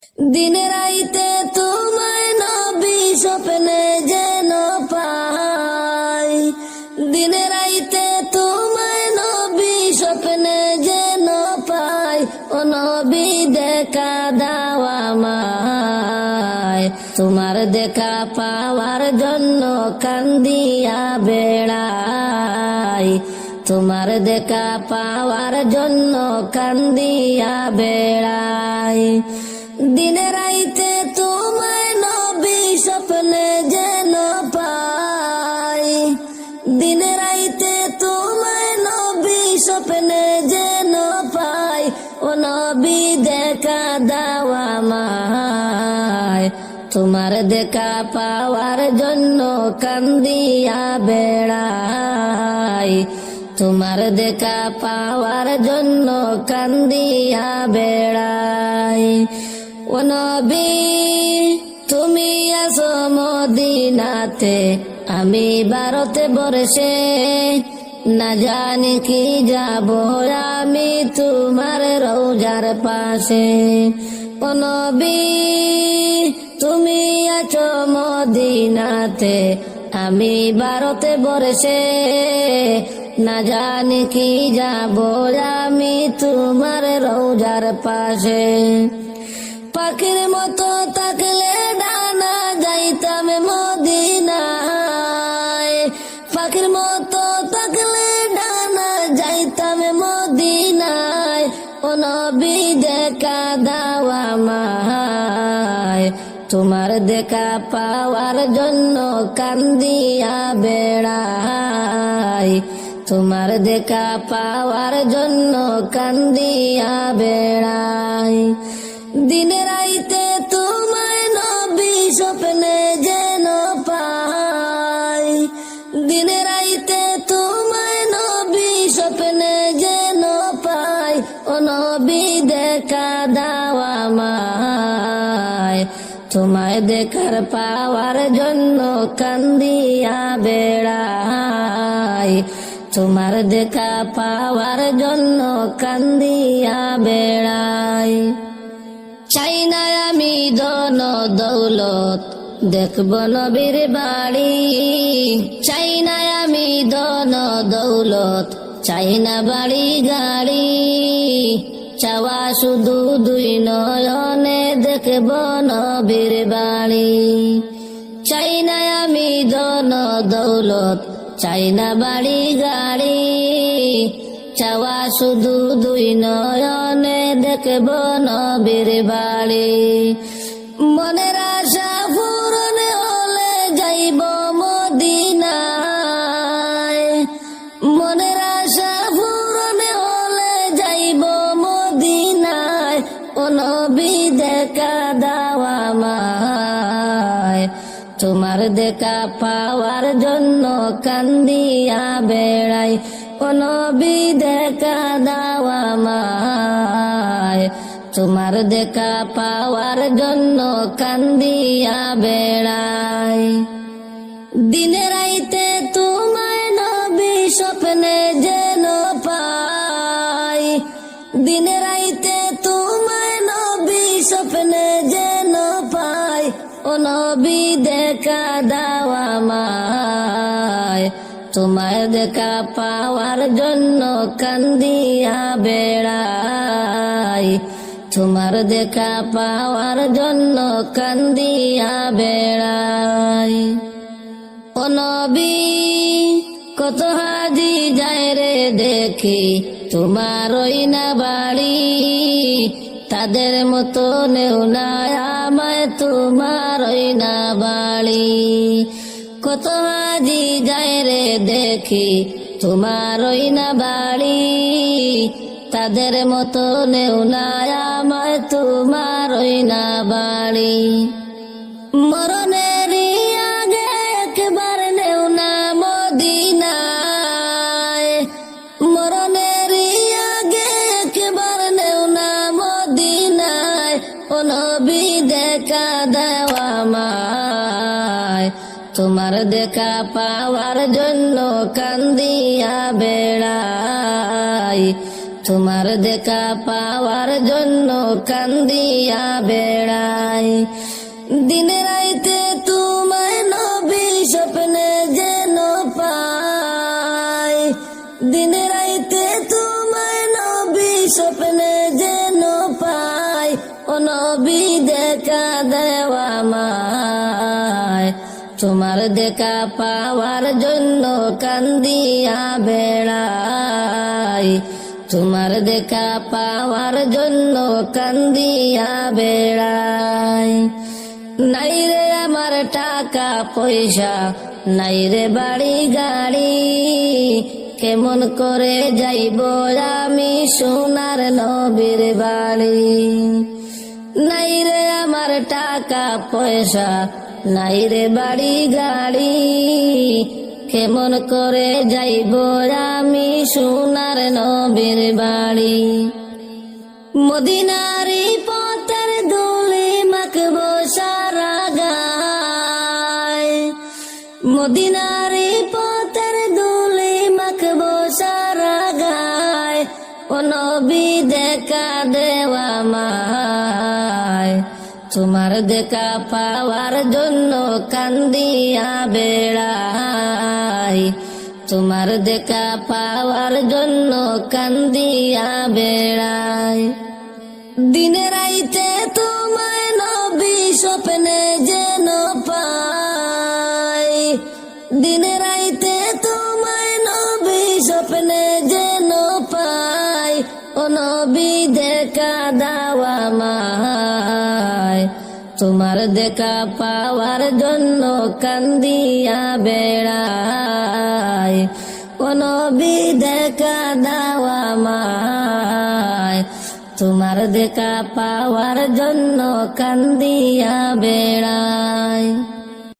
দিনে রাইতে তোমায় নবী স্বপ্নে যেন পাই, দিনে রাইতে তোমায় নবী স্বপ্নে যেন পাই, ও নবী দেখা দাও আমায়, তোমার দেখা পাওয়ার জন্য কান্দিয়া বেড়াই, তোমার দেখা পাওয়ার জন্য কান্দিয়া বেড়াই। দিনে রাইতে তোমায় নবী স্বপ্নে যেন পাই, দিনে রাইতে তোমায় নবী স্বপ্নে যেন পাই, ও নবী দেখা দাও আমায়, তোমার দেখা পাওয়ার জন্য কান্দিয়া বেড়াই, তোমার দেখা পাওয়ার জন্য কান্দিয়া বেড়াই। ও নবী তুমি আছো মদিনাতে, আমি ভারতে বর্ষে, না জানি কি যাব আমি তোমার রওজার পাশে। ও নবী তুমি আছো মদিনাতে, আমি ভারতে বর্ষে, না জানি কি যাব আমি তোমার রওজার পাশে। পাখির মতো থাকলে ডানা যাইতাম মদিনায়, পাখির মতো থাকলে ডানা যাইতাম মদিনায়, ও নবী দেখা দাও আমায়, তোমার দেখা পাওয়ার জন্য কান্দিয়া বেড়াই, তোমার দেখা পাওয়ার জন্য কান্দিয়া বেড়াই। দিনে রাইতে তোমায় নবী স্বপ্নে যেন পাই, দিনে রাইতে তোমায় নবী স্বপ্নে যেন পাই, ও নবী দেখা দাও আমায়, তোমায় দেখার পাওয়ার জন্য কান্দিয়া বেড়াই, তোমার দেখা পাওয়ার জন্য কান্দিয়া বেড়াই। চাই না আমি ধন দৌলত, দেখব নবীর বাড়ি, চাই না আমি ধন দৌলত, চাই না বাড়ি গাড়ি, চাওয়া শুধু দুই নয়নে দেখব নবীর বাড়ি। চাই না আমি ধন দৌলত, চাই না বাড়ি গাড়ি, চাওয়া শুধু দুই নয়নে দেখব নবীর বাড়ি। মনের আশা পূরণ হলে যাইব মদিনায়, মনের আশা পূরণ হলে যাইব মদিনায়, ও নবী দেখা দাও আমায়, তোমার দেখা পাওয়ার জন্য কান্দিয়া বেড়াই, ও নবী দেখা দাও আমায়, তোমার দেখা পাওয়ার জন্য কান্দিয়া বেড়াই। দিনে রাইতে তোমায় নবী স্বপ্নে যেন পাই, দিনে রাইতে তোমায় নবী স্বপ্নে যেন পাই, ও নবী দেখা দাও আমায়, তোমায় দেখা পাওয়ার জন্য কান্দিয়া বেড়াই, তোমার দেখা পাওয়ার জন্য কান্দিয়া বেড়াই। ও নবী কত হাজি যায় রে দেখি তোমার ওই না বাড়ি, তাদের মতো নেও না আমায় তোমার ওই না বাড়ি। কত হাজি যায় রে দেখি তোমার ওই না বাড়ি, তাদের মতো নেও না আমায় তোমার ওই না বাড়ি। মরণের আগে একবার নেও না মদিনায়, মরণের আগে একবার নেও না মদিনায়, ও নবী দেখা দাও আমায়, তোমার দেখা পাওয়ার জন্য কান্দিয়া বেড়াই, তোমার দেখা পাওয়ার জন্য কান্দিয়া বেড়াই। দিনে রাইতে তোমায় নবী স্বপ্নে যেন পাই, দিনে রাইতে তোমায় নবী স্বপ্নে যেন পাই। ও নবী দেখা দেওয়া আমায়, তোমার দেখা পাওয়ার জন্য কান্দিয়া বেড়াই। তোমার দেখা পাওয়ার জন্য কান্দিয়া বেড়াই। নাই রে আমার টাকা পয়সা, নাই রে বাড়ি গাড়ি, কেমন করে যাইব আমি সোনার নবীর বাড়ি। নাই রে আমার টাকা পয়সা, নাই রে বাড়ি গাড়ি, কেমন করে যাইব আমি সোনার নবীর বাড়ি। মদিনারি পথের ধুলি মাখবো সারা গায়, মদিনারি পথের ধুলি মাখবো সারা গায়। ও নবী দেখা দেওয়া আমায়, তোমার দেখা পাওয়ার জন্য কান্দিয়া বেড়াই। তোমার দেখা পাওয়ার জন্য কান্দিয়া বেড়াই। দিনে রাইতে তোমায় নবী স্বপ্নে যেন পাই, দিনে রাইতে তোমায় নবী স্বপ্নে যেন পাই। ও নবী দেখা দাওয়া আমায়, তোমার দেখা পাওয়ার জন্য কান্দিয়া বেড়াই। ও নবী দেখা দাওয়া আমায়, তোমার দেখা পাওয়ার জন্য কান্দিয়া বেড়াই।